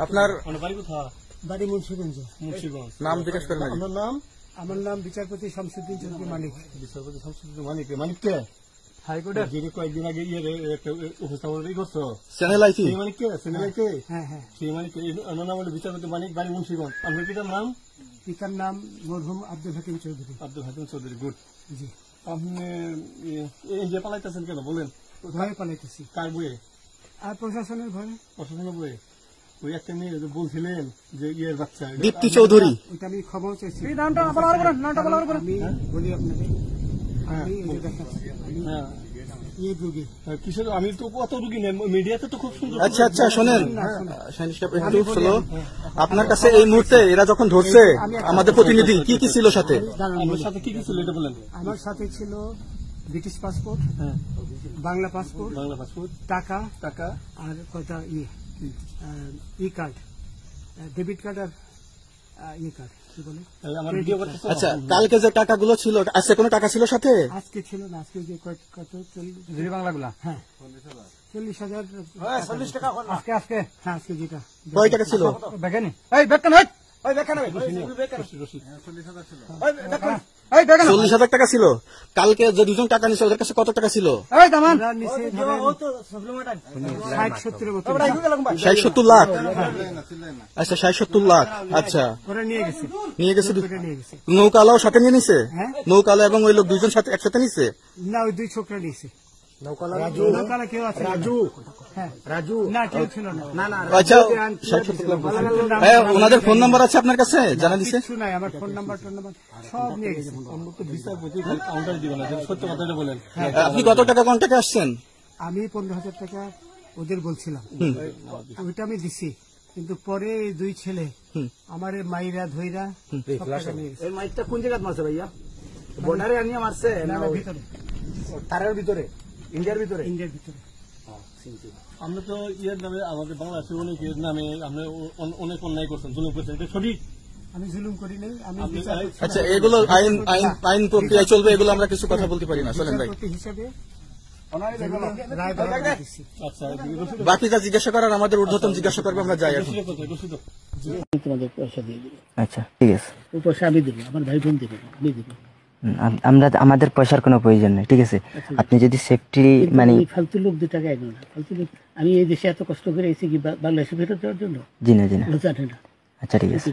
আপনার বাড়ি মুন্সিগঞ্জ। নাম জিজ্ঞেস করেন। আমার নাম বিচারপতি শামসুদ্দিন চৌধুরী মানিক। বিচারপতি শামসুদ্দিন মানিক। মানিককে হাইকোর্টের যে কয়েকদিন আগে উপস্থাপন করছো চ্যানেল আইছি মানিককে চ্যানেল আইতে। হ্যাঁ হ্যাঁ, সেই মানিক নাম হলো বিচারপতি মানিক, বাড়ি মুন্সিগঞ্জ। আপনার পিতার নাম? পিতার নাম মরহুম আব্দুল হাকিম চৌধুরী। আব্দুল হাকিম চৌধুরী। গুড। জি। আপনি এই যে পালাইতেছেন কেন বলেন? ভয়ে পালাইতেছি। কার বইয়ে? আর প্রশাসনের ভয়ে। প্রশাসনের বইয়ে? ওই একটা মেয়ে বলছিলেন যে ইয়ের বাচ্চা দীপ্তি চৌধুরী। ওইটা আমি ক্ষমাও চাইছি। নামটা বলা আমি বলি আপনাকে, আমি এই যে দেখাচ্ছি কিশোর, আমি তো কত রুগী নেই মিডিয়াতে তো খুব সুন্দর। আচ্ছা আচ্ছা, শোনেন একটু স্লো। আপনার কাছে এই মুহূর্তে এরা যখন ধরছে আমাদের প্রতিনিধি, কি কি ছিল সাথে? আমার সাথে কি কি ছিল এটা বলেন। আমার সাথে ছিল ব্রিটিশ পাসপোর্ট, বাংলা পাসপোর্ট, টাকা টাকা আর কয়টা ই কার্ড, ডেবিট কার্ড আর ই কার্ড। কি বলে? আচ্ছা, কালকে যে টাকাগুলো ছিল, আজকে কোনো টাকা ছিল সাথে? আজকে ছিল না। আজকে যে কত বাংলাগুলা? হ্যাঁ, 40,000। 40 টাকা আজকে? হ্যাঁ, আজকে যেটা। কয় টাকা ছিল? দেখেনি 40,000 টাকা ছিল। কালকে যে দুজন টাকা নিছে ওদের কাছে কত টাকা ছিল? 60-70 লাখ। আচ্ছা, 60-70 লাখ। আচ্ছা, নিয়ে গেছে। নৌকালাও সাথে নিয়ে নিছে? নৌকালা এবং ওই লোক দুইজন সাথে একসাথে নিছে? না, ওই দুই ছোকরা নিছে। ওনাদের ফোন নাম্বার আছে আপনার কাছে? জানা দিছে? আমার ফোন নাম্বার সব নিয়ে গেছে। সত্য কথাটা বলেন। আপনি কত টাকা কন্ট্যাক্টে আসছেন? আমি 15,000 টাকা ওদের বলছিলাম, ওইটা আমি দিছি। কিন্তু পরে এই দুই ছেলে আমার মাইরা ধইরা মাইকটা কোন জায়গায় মারছে ভাইয়া? বর্ডারে আনিয়ে মারছে না ভিতরে? তারের ভিতরে? ইন্ডিয়ার ভিতরে? ইন্ডিয়ার ভিতরে। আমরা তো ইয়ের নামে, আমাদের বাংলাদেশের অনেক ইয়ের নামে আপনি অনেক অন্যায় করছেন, জুলুম করছেন, এটা সঠিক? আমি জুলুম করি নাই। আমি আচ্ছা, এগুলো আইন প্রক্রিয়া চলবে, এগুলো আমরা কিছু কথা বলতে পারি না। চলেন ভাই, হিসাবে বাকি যা জিজ্ঞাসা করার আমাদের ঊর্ধ্বতন জিজ্ঞাসা করবে, আমরা যাই। তোমাদের পয়সা দিয়ে দেবো। আচ্ছা, ঠিক আছে। ও পয়সা আমি দেবো, আমার ভাই বোন দেবে, আমি দেবো। আমাদের পয়সার কোনো প্রয়োজন নেই, ঠিক আছে? আপনি যদি সেফটি মানে ফালতু লোক 2 টাকা এগো না, ফালতু লোক। আমি এই দেশে এত কষ্ট করে এসেছি কি বাংলাদেশে ফেরত যাওয়ার জন্য? জি না, জি না। আচ্ছা, ঠিক আছে।